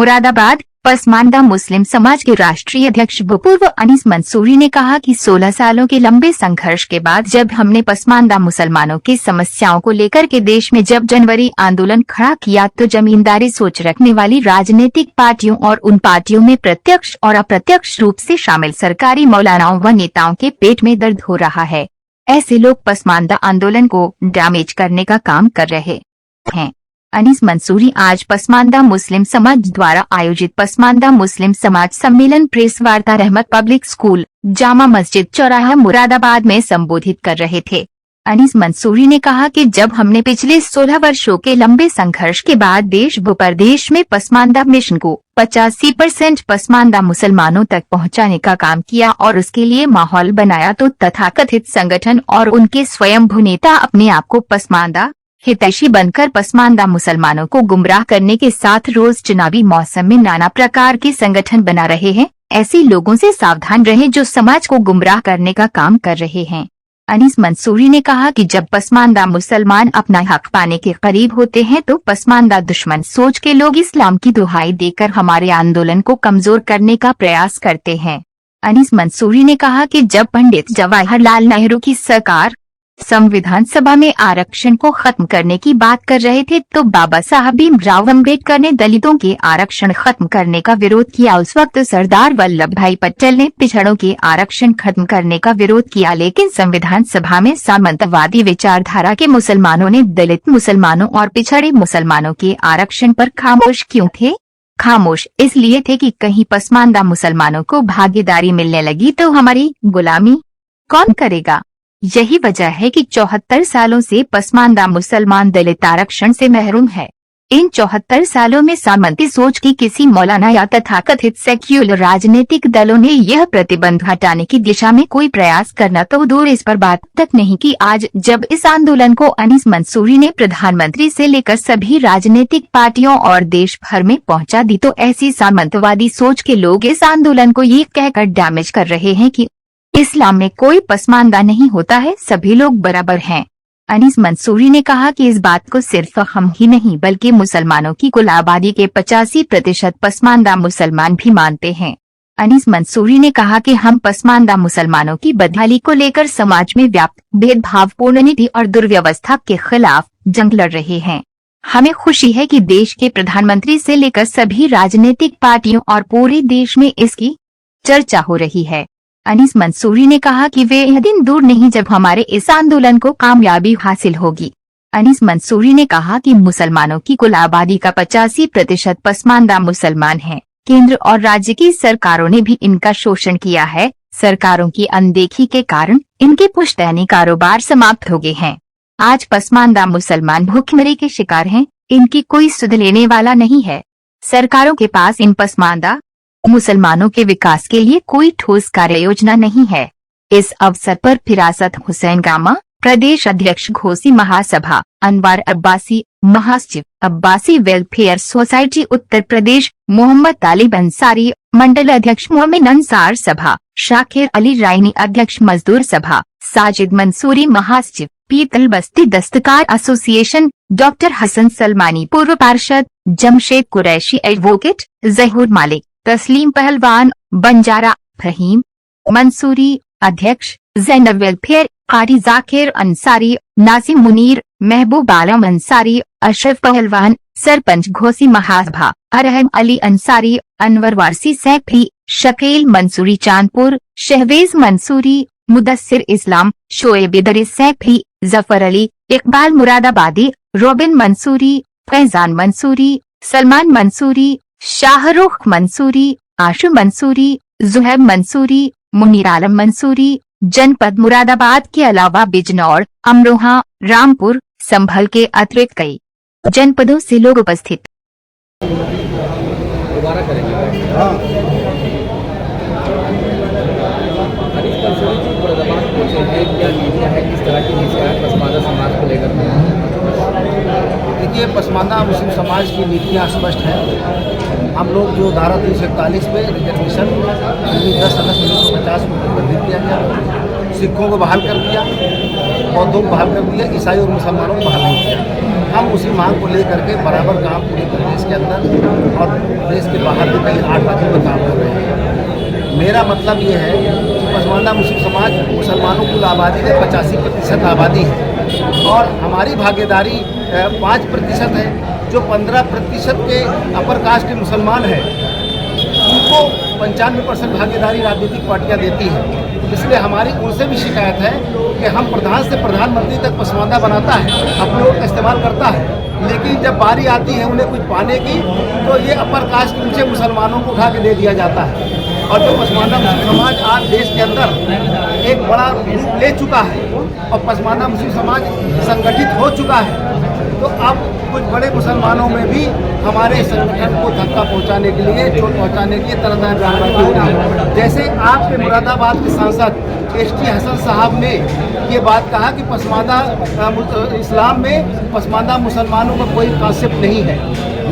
मुरादाबाद। पसमानदा मुस्लिम समाज के राष्ट्रीय अध्यक्ष पूर्व अनीस मंसूरी ने कहा कि 16 सालों के लंबे संघर्ष के बाद जब हमने पसमानदा मुसलमानों की समस्याओं को लेकर के देश में जब जनवरी आंदोलन खड़ा किया तो जमींदारी सोच रखने वाली राजनीतिक पार्टियों और उन पार्टियों में प्रत्यक्ष और अप्रत्यक्ष रूप से शामिल सरकारी मौलानाओं व नेताओं के पेट में दर्द हो रहा है। ऐसे लोग पसमानदा आंदोलन को डैमेज करने का काम कर रहे हैं। अनीस मंसूरी आज पसमानदा मुस्लिम समाज द्वारा आयोजित पसमानदा मुस्लिम समाज सम्मेलन प्रेस वार्ता रहमत पब्लिक स्कूल जामा मस्जिद चौराहा मुरादाबाद में संबोधित कर रहे थे। अनीस मंसूरी ने कहा कि जब हमने पिछले 16 वर्षों के लंबे संघर्ष के बाद देश व प्रदेश में पसमानदा मिशन को 85% पसमानदा मुसलमानों तक पहुंचाने का काम किया और उसके लिए माहौल बनाया तो तथाकथित संगठन और उनके स्वयंभू नेता अपने आप को पसमानदा हितैषी बनकर पसमानदा मुसलमानों को गुमराह करने के साथ रोज चुनावी मौसम में नाना प्रकार के संगठन बना रहे हैं। ऐसे लोगों से सावधान रहें जो समाज को गुमराह करने का काम कर रहे हैं। अनीस मंसूरी ने कहा कि जब पसमानदा मुसलमान अपना हक पाने के करीब होते हैं तो पसमानदा दुश्मन सोच के लोग इस्लाम की दुहाई देकर हमारे आंदोलन को कमजोर करने का प्रयास करते हैं। अनीस मंसूरी ने कहा कि जब पंडित जवाहरलाल नेहरू की सरकार संविधान सभा में आरक्षण को खत्म करने की बात कर रहे थे तो बाबा साहब भीमराव अम्बेडकर ने दलितों के आरक्षण खत्म करने का विरोध किया। उस वक्त सरदार वल्लभ भाई पटेल ने पिछड़ों के आरक्षण खत्म करने का विरोध किया, लेकिन संविधान सभा में सामंतवादी विचारधारा के मुसलमानों ने दलित मुसलमानों और पिछड़े मुसलमानों के आरक्षण पर खामोश क्यों थे? खामोश इसलिए थे कि कहीं पसमानदा मुसलमानों को भागीदारी मिलने लगी तो हमारी गुलामी कौन करेगा। यही वजह है कि 74 सालों से पसमानदा मुसलमान दलित आरक्षण से महरूम है। इन 74 सालों में सामंती सोच की किसी मौलाना या तथाकथित सेक्युलर राजनीतिक दलों ने यह प्रतिबंध हटाने की दिशा में कोई प्रयास करना तो दूर इस पर बात तक नहीं की। आज जब इस आंदोलन को अनीस मंसूरी ने प्रधानमंत्री से लेकर सभी राजनीतिक पार्टियों और देश भर में पहुंचा दी तो ऐसी सामंतवादी सोच के लोग इस आंदोलन को ये कहकर डैमेज कर रहे हैं कि इस्लाम में कोई पसमानदा नहीं होता है, सभी लोग बराबर हैं। अनीस मंसूरी ने कहा कि इस बात को सिर्फ हम ही नहीं बल्कि मुसलमानों की कुल आबादी के 85% पसमानदा मुसलमान भी मानते हैं। अनीस मंसूरी ने कहा कि हम पसमानदा मुसलमानों की बदहाली को लेकर समाज में व्याप्त भेदभावपूर्ण नीति और दुर्व्यवस्था के खिलाफ जंग लड़ रहे हैं। हमें खुशी है कि देश के प्रधानमंत्री से लेकर सभी राजनीतिक पार्टियों और पूरे देश में इसकी चर्चा हो रही है। अनीस मंसूरी ने कहा कि वे यह दिन दूर नहीं जब हमारे इस आंदोलन को कामयाबी हासिल होगी। अनीस मंसूरी ने कहा कि मुसलमानों की कुल आबादी का 85% पसमानदा मुसलमान हैं। केंद्र और राज्य की सरकारों ने भी इनका शोषण किया है। सरकारों की अनदेखी के कारण इनके पुश्तैनी कारोबार समाप्त हो गए हैं। आज पसमानदा मुसलमान भूखमरी के शिकार हैं। इनकी कोई सुध लेने वाला नहीं है। सरकारों के पास इन पसमानदा मुसलमानों के विकास के लिए कोई ठोस कार्य योजना नहीं है। इस अवसर पर फिरासत हुसैन गामा प्रदेश अध्यक्ष घोसी महासभा, अनवर अब्बासी महासचिव अब्बासी वेलफेयर सोसाइटी उत्तर प्रदेश, मोहम्मद तालिब अंसारी मंडल अध्यक्ष मोमिन अंसार सभा, शाकिर अली राइनी अध्यक्ष मजदूर सभा, साजिद मंसूरी महासचिव पीतल बस्ती दस्तकार एसोसिएशन, डॉक्टर हसन सलमानी पूर्व पार्षद, जमशेद कुरैशी एडवोकेट, जहूर मालिक, तस्लीम पहलवान बंजारा, फहीम मंसूरी अध्यक्ष, जैनब वेलफेयर, कारी जाकिर अंसारी, नासिम मुनीर, महबूब आलम अंसारी, अशरफ पहलवान सरपंच घोसी महासभा, अरहम अली अंसारी, अनवर वारसी सैफी, शकील मंसूरी चांदपुर, शहवेज मंसूरी, मुदस्सिर इस्लाम, शोएब इदरिस सैफी, जफर अली, इकबाल मुरादाबादी, रोबिन मंसूरी, फैजान मंसूरी, सलमान मंसूरी, शाहरुख मंसूरी, आशु मंसूरी, जुहैब मंसूरी, मुनीर आलम मंसूरी, जनपद मुरादाबाद के अलावा बिजनौर, अमरोहा, रामपुर, संभल के अतिरिक्त कई जनपदों से लोग उपस्थित। दोबारा करेंगे। अनीस मंसूरी जी मुरादाबाद पहुंचे हैं, क्या मीडिया है, किस तरह की नीतियां हैं पसमानदा समाज को लेकर? देखिए, पसमानदा मुस्लिम समाज की नीतियाँ स्पष्ट हैं। हम लोग जो धारा 341 में रिजर्वेशन 10 अगस्त 1950 को प्रतिबंधित किया गया, सिखों को बहाल कर दिया, बौद्धों को बहाल कर दिया, ईसाई और मुसलमानों को बहाल नहीं किया। हम उसी मांग को लेकर के बराबर काम पूरे प्रदेश के अंदर और देश के बाहर भी कई 8 राज्यों में काम कर रहे हैं। मेरा मतलब ये है कि पसमानदा मुस्लिम समाज मुसलमानों की आबादी में 85% आबादी है और हमारी भागीदारी 5% है। जो 15% के अपर कास्ट के मुसलमान हैं उनको 95% भागीदारी राजनीतिक पार्टियां देती हैं। इसलिए हमारी उनसे भी शिकायत है कि हम प्रधान से प्रधानमंत्री तक पसमानदा बनाता है, अपने वोट का इस्तेमाल करता है, लेकिन जब बारी आती है उन्हें कुछ पाने की तो ये अपर कास्ट के नीचे मुसलमानों को उठा के दे दिया जाता है। और जो पसमानदा मुस्लिम समाज आज देश के अंदर एक बड़ा रूप ले चुका है और पसमानदा मुस्लिम समाज संगठित हो चुका है, तो अब कुछ बड़े मुसलमानों में भी हमारे संगठन को धक्का पहुंचाने के लिए, चोट पहुंचाने के लिए तरह-तरह बयानबाजी हो रही है। जैसे आपके मुरादाबाद के सांसद HT हसन साहब ने ये बात कहा कि पसमानदा इस्लाम में पसमानदा मुसलमानों का कोई कॉन्सेप्ट नहीं है।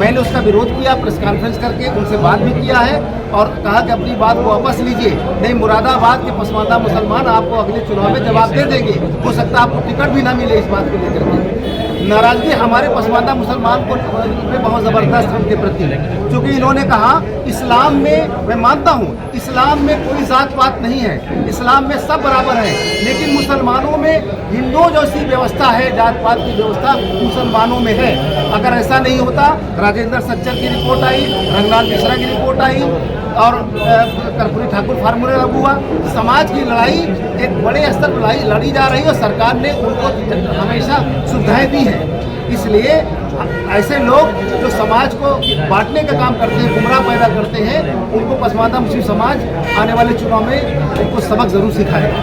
मैंने उसका विरोध किया, प्रेस कॉन्फ्रेंस करके उनसे बात भी किया है और कहा कि अपनी बात को वापस लीजिए, नहीं मुरादाबाद के पसमानदा मुसलमान आपको अगले चुनाव में जवाब दे देंगे। हो सकता है आपको टिकट भी ना मिले इस बात को लेकर के। नाराजगी हमारे पसमानदा मुसलमान को बहुत ज़बरदस्त उनके प्रति, क्योंकि इन्होंने कहा इस्लाम में, मैं मानता हूँ इस्लाम में कोई जात पात नहीं है, इस्लाम में सब बराबर है, लेकिन मुसलमानों में हिंदुओं जैसी व्यवस्था है, जात पात की व्यवस्था मुसलमानों में है। अगर ऐसा नहीं होता, राजेंद्र सच्चर की रिपोर्ट आई, रंगलाल मिश्रा की रिपोर्ट आई और कर्पूरी ठाकुर फार्मूला लागू हुआ। समाज की लड़ाई एक बड़े स्तर पर लड़ी जा रही है और सरकार ने उनको हमेशा सुविधाएं दी है। इसलिए ऐसे लोग जो समाज को बांटने का काम करते हैं, गुमराह पैदा करते हैं, उनको पसमानदा मुस्लिम समाज आने वाले चुनाव में उनको सबक जरूर सिखाएगा।